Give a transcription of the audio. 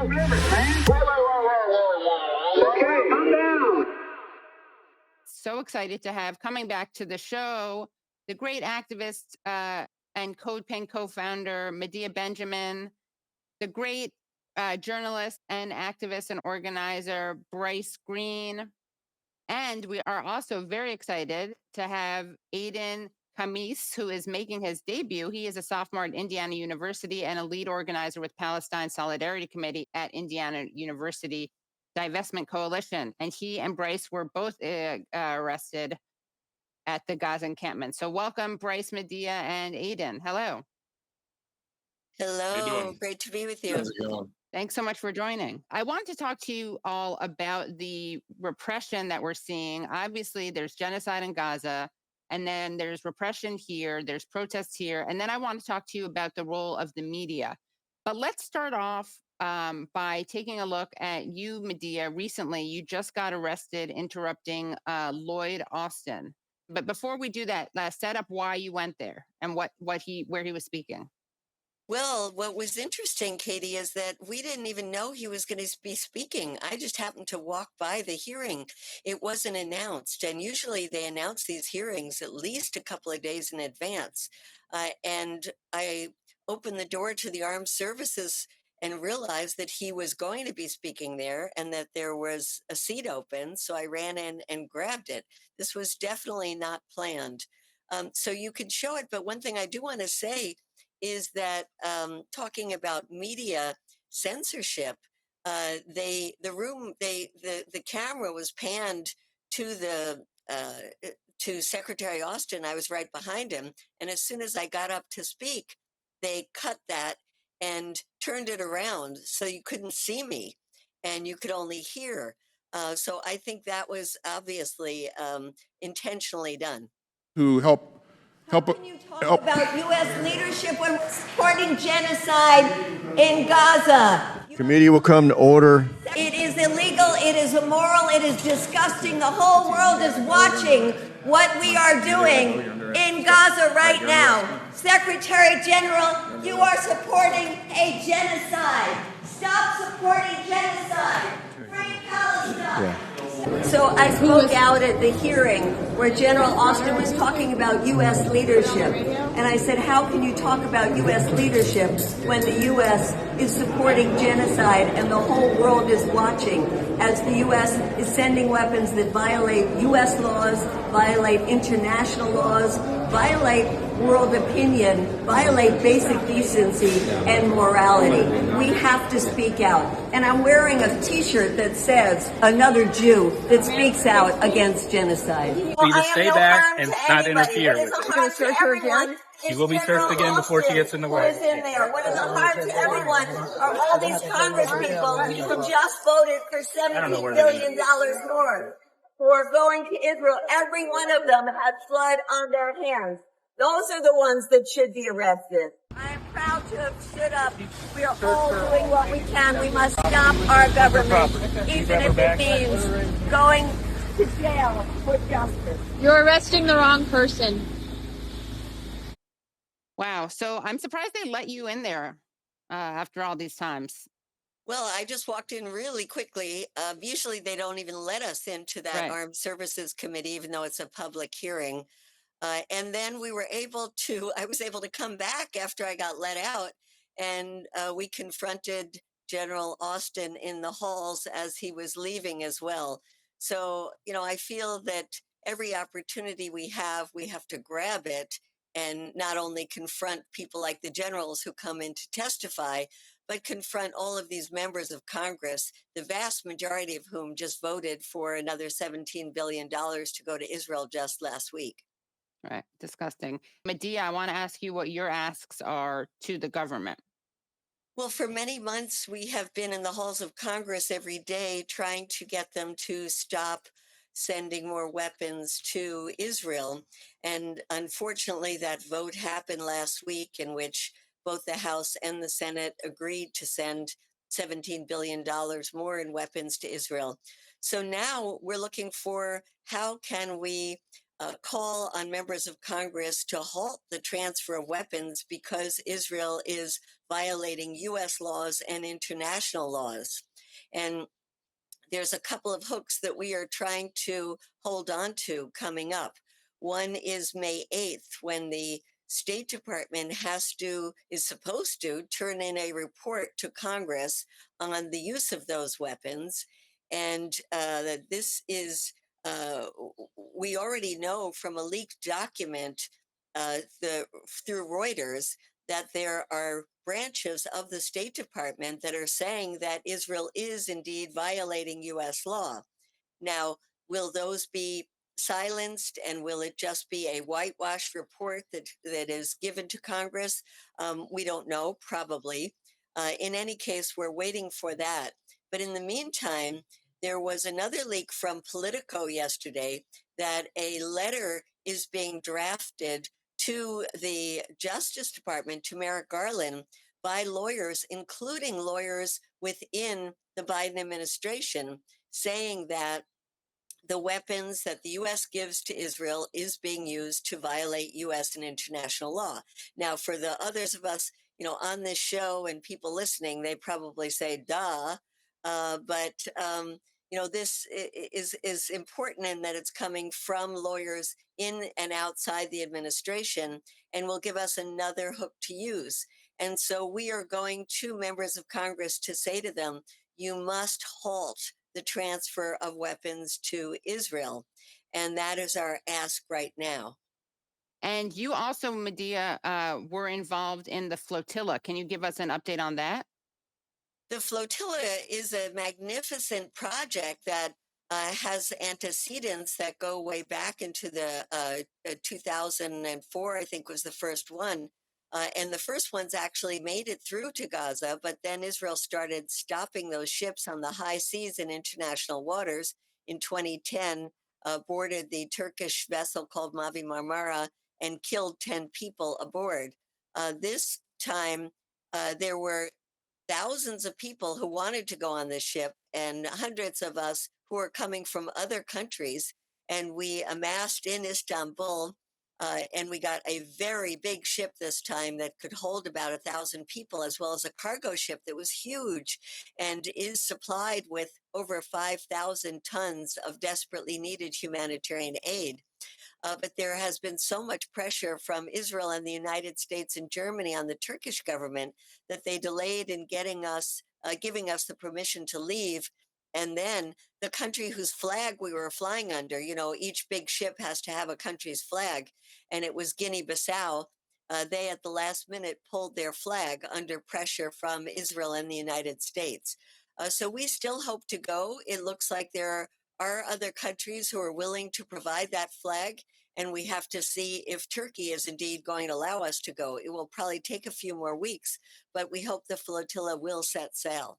Okay, calm down. So excited to have coming back to the show the great activist and CODEPINK co-founder Medea Benjamin, the great journalist and activist and organizer Bryce Green, and we are also very excited to have Aiden Khamis, who is making his debut. He is a sophomore at Indiana University and a lead organizer with Palestine Solidarity Committee at Indiana University Divestment Coalition. And he and Bryce were both arrested at the Gaza encampment. So welcome, Bryce, Medea, and Aiden. Hello. Hello, great to be with you. How's it going? Thanks so much for joining. I wanted to talk to you all about the repression that we're seeing. Obviously, there's genocide in Gaza, and then there's repression here, there's protests here, and then I want to talk to you about the role of the media. But let's start off by taking a look at you, Medea. Recently, you just got arrested interrupting Lloyd Austin. But before we do that, set up why you went there and where he was speaking. Well, what was interesting, Katie, is that we didn't even know he was going to be speaking. I just happened to walk by the hearing. It wasn't announced. And usually they announce these hearings at least a couple of days in advance. And I opened the door to the armed services and realized that he was going to be speaking there and that there was a seat open. So I ran in and grabbed it. This was definitely not planned. So you could show it. But one thing I do want to say is that talking about media censorship, the camera was panned to to Secretary Austin. I was right behind him, and as soon as I got up to speak, they cut that and turned it around so you couldn't see me, and you could only hear. So I think that was obviously intentionally done. To help. How can you talk about U.S. leadership when we're supporting genocide in Gaza? Committee will come to order. It is illegal, it is immoral, it is disgusting. The whole world is watching what we are doing in Gaza right now. Secretary General, you are supporting a genocide. Stop supporting genocide. Free Palestine. Yeah. So I spoke out at the hearing where General Austin was talking about U.S. leadership. And I said, how can you talk about U.S. leadership when the U.S. is supporting genocide and the whole world is watching as the U.S. is sending weapons that violate U.S. laws, violate international laws, violate world opinion, violate basic decency and morality. We have to speak out. And I'm wearing a t-shirt that says, another Jew that speaks out against genocide. So you just stay back and not interfere with We're going to search her again? She will be searced again before she gets in the way. What is in there? What is the harm to everyone? Are all these Congress people who just voted for $17 billion more for going to Israel? Every one of them had blood on their hands. Those are the ones that should be arrested. I am proud to have stood up. We are all doing what we can. We must stop our government, even if it means going to jail for justice. You're arresting the wrong person. Wow. So I'm surprised they let you in there after all these times. Well, I just walked in really quickly. Usually they don't even let us into that Armed Services Committee, even though it's a public hearing. And then I was able to come back after I got let out, and we confronted General Austin in the halls as he was leaving as well. So, I feel that every opportunity we have to grab it and not only confront people like the generals who come in to testify, but confront all of these members of Congress, the vast majority of whom just voted for another $17 billion to go to Israel just last week. Right. Disgusting. Medea, I want to ask you what your asks are to the government. Well, for many months, we have been in the halls of Congress every day trying to get them to stop sending more weapons to Israel. And unfortunately, that vote happened last week in which both the House and the Senate agreed to send $17 billion more in weapons to Israel. So now we're looking for how can we call on members of Congress to halt the transfer of weapons because Israel is violating U.S. laws and international laws. And there's a couple of hooks that we are trying to hold on to coming up. One is May 8th, when the State Department is supposed to turn in a report to Congress on the use of those weapons. And this is, we already know from a leaked document through Reuters that there are branches of the State Department that are saying that Israel is indeed violating U.S. law. Now, will those be silenced, and will it just be a whitewashed report that is given to Congress? We don't know, probably. In any case, we're waiting for that. But in the meantime, there was another leak from Politico yesterday that a letter is being drafted to the Justice Department, to Merrick Garland, by lawyers, including lawyers within the Biden administration, saying that the weapons that the U.S. gives to Israel is being used to violate U.S. and international law. Now, for the others of us, on this show and people listening, they probably say, duh. But this is important in that it's coming from lawyers in and outside the administration, and will give us another hook to use. And so we are going to members of Congress to say to them, you must halt the transfer of weapons to Israel. And that is our ask right now. And you also, Medea, were involved in the flotilla. Can you give us an update on that? The flotilla is a magnificent project that has antecedents that go way back into the 2004, I think was the first one. And the first ones actually made it through to Gaza, but then Israel started stopping those ships on the high seas in international waters. In 2010, boarded the Turkish vessel called Mavi Marmara and killed 10 people aboard. This time, there were thousands of people who wanted to go on this ship, and hundreds of us who were coming from other countries. And we amassed in Istanbul, and we got a very big ship this time that could hold about 1,000 people, as well as a cargo ship that was huge and is supplied with over 5,000 tons of desperately needed humanitarian aid. But there has been so much pressure from Israel and the United States and Germany on the Turkish government that they delayed in giving us the permission to leave. And then the country whose flag we were flying under, each big ship has to have a country's flag, and it was Guinea-Bissau. They, at the last minute, pulled their flag under pressure from Israel and the United States. So we still hope to go. It looks like there are other countries who are willing to provide that flag, and we have to see if Turkey is indeed going to allow us to go. It will probably take a few more weeks, but we hope the flotilla will set sail.